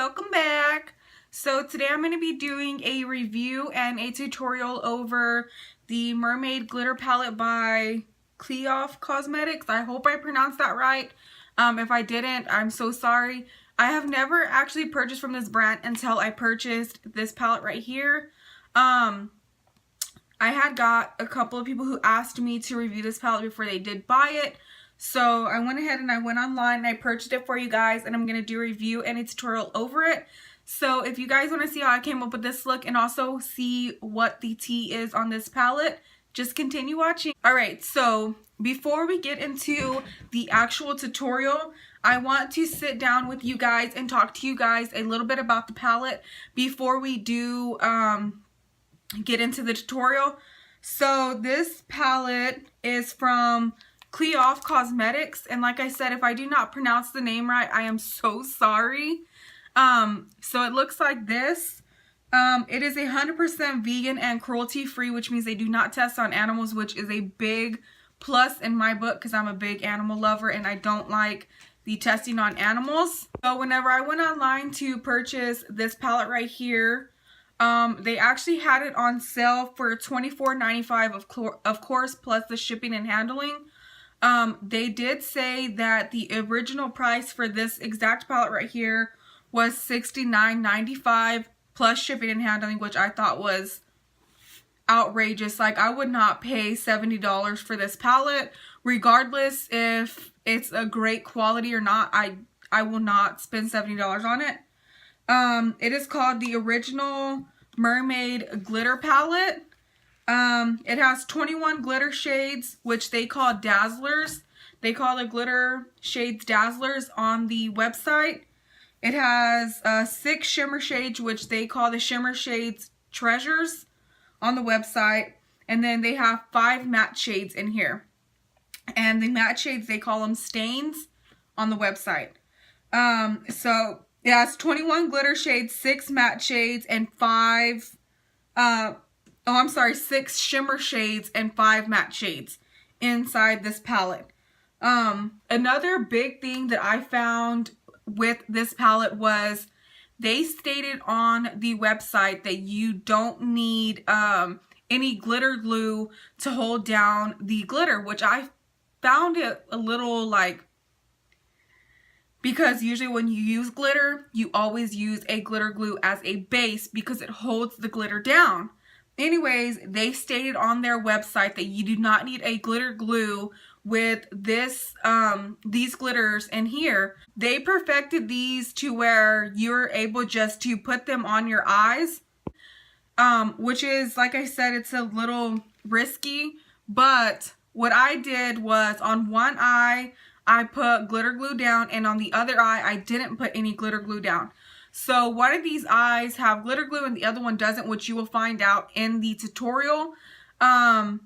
welcome back. So today I'm going to be doing a review and a tutorial over the Mermaid glitter palette by Cleof Cosmetics. I hope I pronounced that right. If I didn't, I'm so sorry. I have never actually purchased from this brand until I purchased this palette right here. I had got a couple of people who asked me to review this palette before they did buy it. So I went ahead and I went online and I purchased it for you guys, and I'm going to do a review and a tutorial over it. So if you guys want to see how I came up with this look and also see what the tea is on this palette, just continue watching. Alright, so before we get into the actual tutorial, I want to sit down with you guys and talk to you guys a little bit about the palette before we do get into the tutorial. So this palette is from Cleof Cosmetics, and like I said, if I do not pronounce the name right, I am so sorry. So it looks like this. It is 100% vegan and cruelty free, which means they do not test on animals, which is a big plus in my book because I'm a big animal lover and I don't like the testing on animals. So whenever I went online to purchase this palette right here, they actually had it on sale for $24.95 of course, plus the shipping and handling. They did say that the original price for this exact palette right here was $69.95 plus shipping and handling, which I thought was outrageous. Like, I would not pay $70 for this palette, regardless if it's a great quality or not. I will not spend $70 on it. It is called the Original Mermaid Glitter Palette. It has 21 glitter shades, which they call Dazzlers. They call the glitter shades Dazzlers on the website. It has 6 shimmer shades, which they call the shimmer shades Treasures on the website. And then they have 5 matte shades in here. And the matte shades, they call them Stains on the website. So it has 21 glitter shades, 6 matte shades, and 6 shimmer shades and 5 matte shades inside this palette. Another big thing that I found with this palette was they stated on the website that you don't need any glitter glue to hold down the glitter, which I found it a little like, because usually when you use glitter, you always use a glitter glue as a base because it holds the glitter down. Anyways, they stated on their website that you do not need a glitter glue with this, these glitters in here. They perfected these to where you're able just to put them on your eyes, which is, like I said, it's a little risky, but what I did was on one eye, I put glitter glue down, and on the other eye, I didn't put any glitter glue down. So one of these eyes have glitter glue and the other one doesn't, which you will find out in the tutorial. And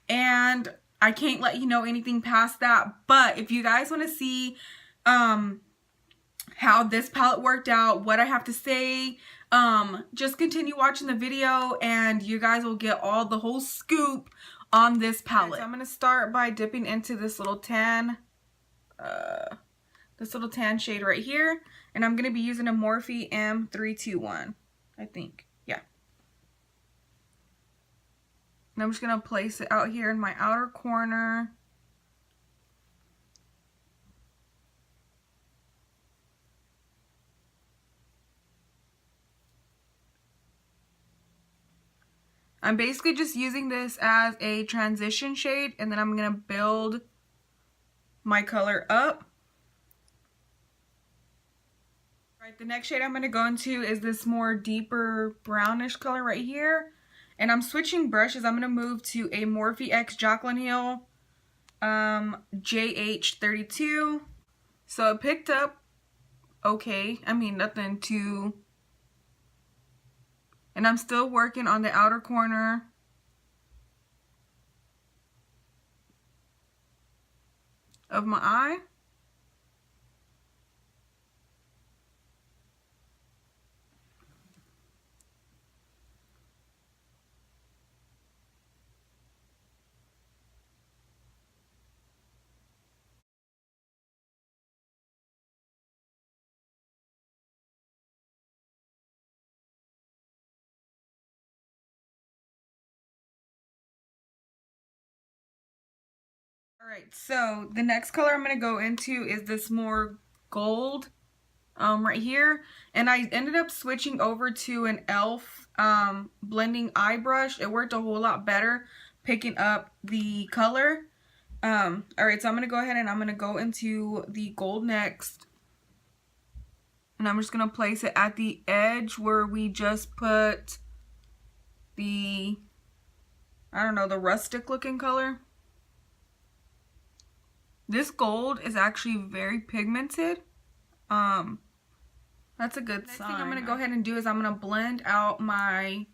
I can't let you know anything past that. But if you guys want to see how this palette worked out, what I have to say, just continue watching the video and you guys will get all the whole scoop on this palette. Right, so I'm going to start by dipping into this little tan shade right here, and I'm going to be using a Morphe M321, I think, yeah. And I'm just going to place it out here in my outer corner. I'm basically just using this as a transition shade, and then I'm going to build my color up. Right, the next shade I'm going to go into is this more deeper brownish color right here. And I'm switching brushes. I'm going to move to a Morphe X Jaclyn Hill JH32. So it picked up okay. I mean, nothing too... And I'm still working on the outer corner of my eye. Alright, so the next color I'm going to go into is this more gold right here. And I ended up switching over to an E.L.F blending eye brush. It worked a whole lot better picking up the color. Alright, so I'm going to go ahead and I'm going to go into the gold next. And I'm just going to place it at the edge where we just put the, I don't know, the rustic looking color. This gold is actually very pigmented. That's a good sign. Next thing I'm going to go ahead and do is I'm going to blend out my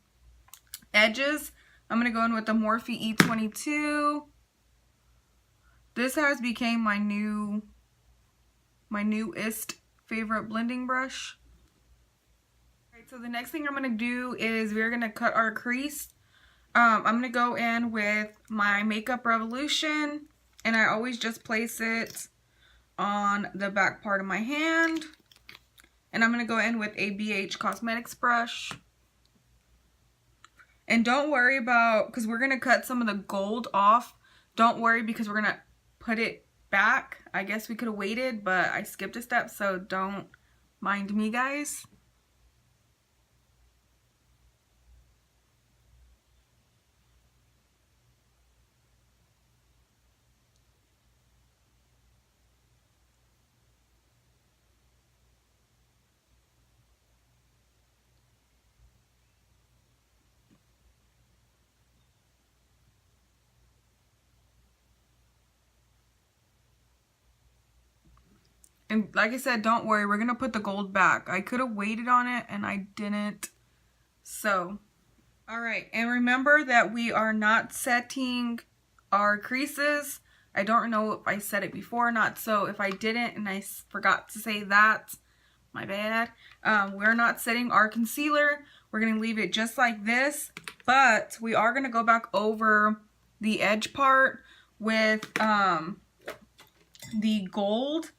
edges. I'm going to go in with the Morphe E22. This has become my newest favorite blending brush. Alright, so the next thing I'm going to do is we're going to cut our crease. I'm going to go in with my Makeup Revolution, and I always just place it on the back part of my hand. And I'm going to go in with a BH Cosmetics brush. And don't worry about, because we're going to cut some of the gold off. Don't worry, because we're going to put it back. I guess we could have waited, but I skipped a step, so don't mind me, guys. And like I said, don't worry, we're going to put the gold back. I could have waited on it and I didn't. So, alright. And remember that we are not setting our creases. I don't know if I said it before or not. So if I didn't and I forgot to say that, my bad. We're not setting our concealer. We're going to leave it just like this. But we are going to go back over the edge part with the gold.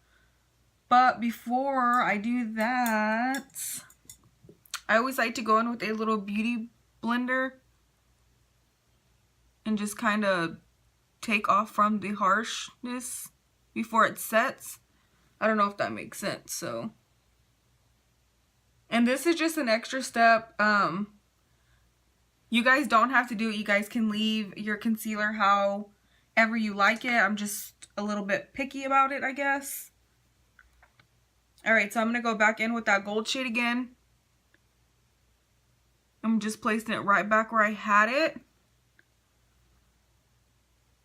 But before I do that, I always like to go in with a little beauty blender and just kind of take off from the harshness before it sets. I don't know if that makes sense. So, and this is just an extra step. You guys don't have to do it. You guys can leave your concealer however you like it. I'm just a little bit picky about it, I guess. Alright, so I'm going to go back in with that gold shade again. I'm just placing it right back where I had it.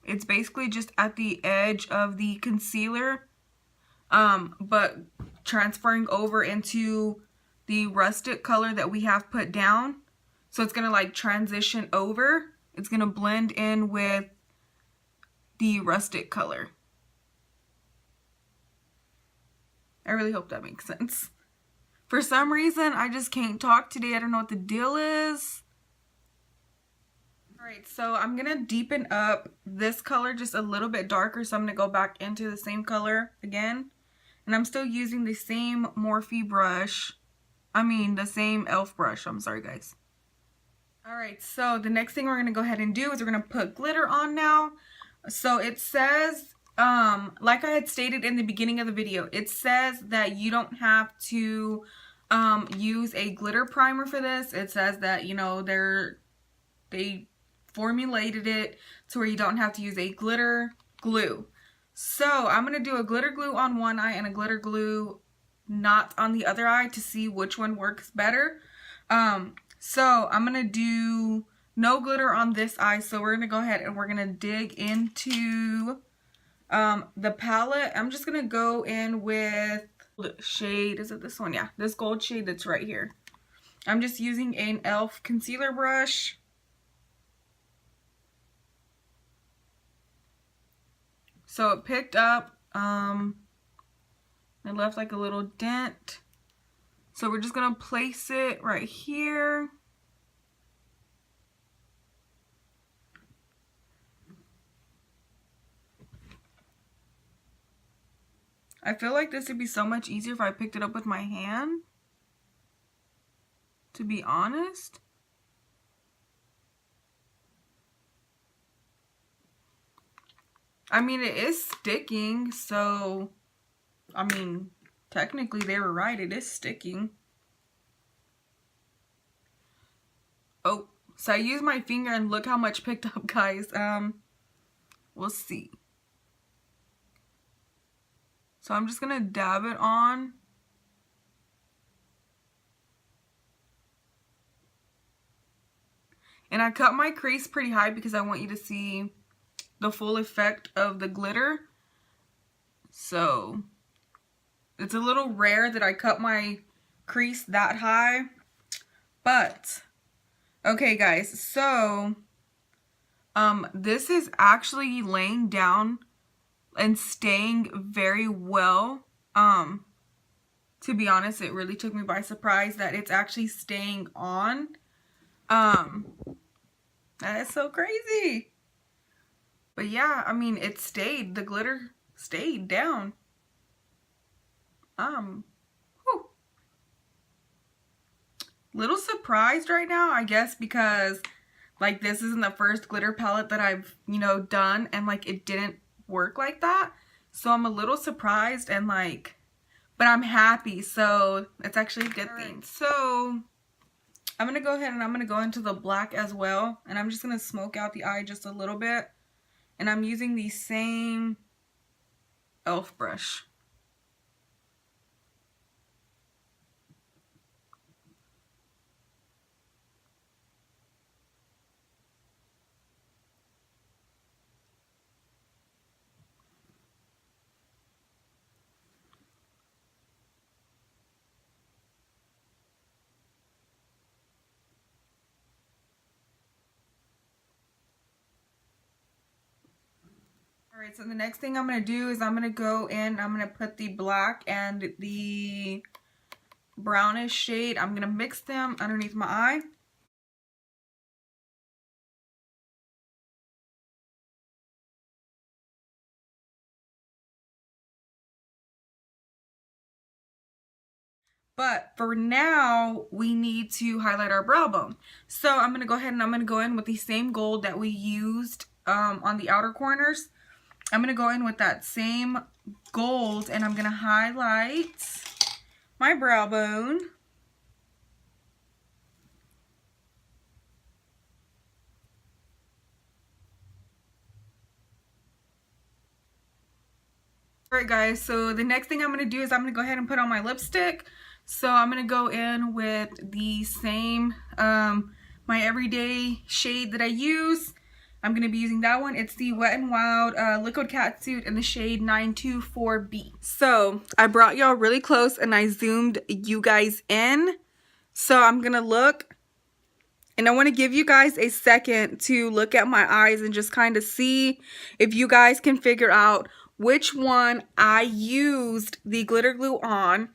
It's basically just at the edge of the concealer, but transferring over into the rustic color that we have put down. So it's going to like transition over. It's going to blend in with the rustic color. I really hope that makes sense. For some reason, I just can't talk today. I don't know what the deal is. Alright, so I'm going to deepen up this color just a little bit darker. So I'm going to go back into the same color again. And I'm still using the same Morphe brush. The same E.L.F brush. I'm sorry, guys. Alright, so the next thing we're going to go ahead and do is we're going to put glitter on now. So it says, like I had stated in the beginning of the video, it says that you don't have to use a glitter primer for this. It says that, you know, they formulated it to where you don't have to use a glitter glue. So I'm going to do a glitter glue on one eye and a glitter glue not on the other eye to see which one works better. So I'm going to do no glitter on this eye. So we're going to go ahead and we're going to dig into the palette. I'm just going to go in with shade. Is it this one? Yeah, this gold shade that's right here. I'm just using an E.L.F concealer brush. So it picked up, it left like a little dent. So we're just going to place it right here. I feel like this would be so much easier if I picked it up with my hand, to be honest. I mean, it is sticking, so, I mean, technically they were right. It is sticking. Oh, so I used my finger and look how much picked up, guys. We'll see. So I'm just gonna dab it on. And I cut my crease pretty high because I want you to see the full effect of the glitter. So it's a little rare that I cut my crease that high. But, okay guys, so this is actually laying down and staying very well. To be honest, it really took me by surprise that it's actually staying on. That is so crazy. But yeah, I mean, it stayed. The glitter stayed down. Whew. Little surprised right now, I guess, because like this isn't the first glitter palette that I've, you know, done, and like it didn't work like that. So I'm a little surprised and like, but I'm happy, so it's actually a good thing. So I'm gonna go ahead and I'm gonna go into the black as well, and I'm just gonna smoke out the eye just a little bit. And I'm using the same E.L.F brush. Alright, so the next thing I'm going to do is I'm going to go in, I'm going to put the black and the brownish shade, I'm going to mix them underneath my eye. But for now, we need to highlight our brow bone. So I'm going to go ahead and I'm going to go in with the same gold that we used on the outer corners. I'm going to go in with that same gold and I'm going to highlight my brow bone. Alright guys, so the next thing I'm going to do is I'm going to go ahead and put on my lipstick. So I'm going to go in with the same, my everyday shade that I use. I'm going to be using that one. It's the Wet n Wild Liquid Catsuit in the shade 924B. So I brought y'all really close and I zoomed you guys in. So I'm going to look. And I want to give you guys a second to look at my eyes and just kind of see if you guys can figure out which one I used the glitter glue on.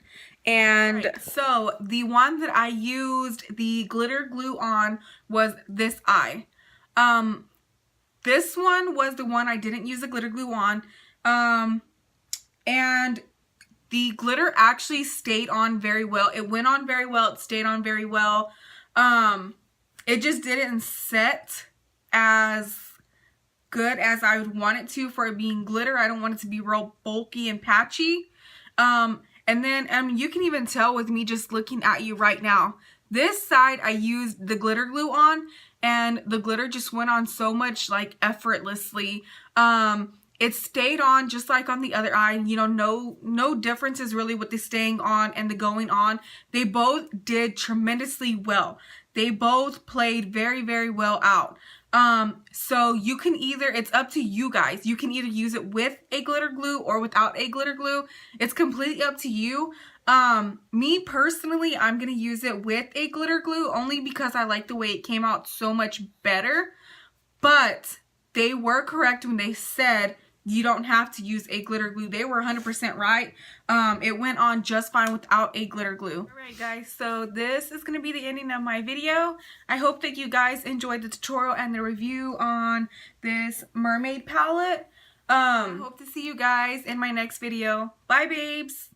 And right, so the one that I used the glitter glue on was this eye. This one was the one I didn't use the glitter glue on. And the glitter actually stayed on very well. It went on very well. It stayed on very well. It just didn't set as good as I would want it to for it being glitter. I don't want it to be real bulky and patchy. And then you can even tell with me just looking at you right now. This side I used the glitter glue on and the glitter just went on so much like effortlessly. It stayed on just like on the other eye. You know, no differences really with the staying on and the going on. They both did tremendously well. They both played very, very well out. So you can either, it's up to you guys. You can either use it with a glitter glue or without a glitter glue. It's completely up to you. Me personally, I'm going to use it with a glitter glue only because I like the way it came out so much better. But they were correct when they said you don't have to use a glitter glue. They were 100% right. It went on just fine without a glitter glue. Alright guys, so this is going to be the ending of my video. I hope that you guys enjoyed the tutorial and the review on this Mermaid palette. I hope to see you guys in my next video. Bye babes!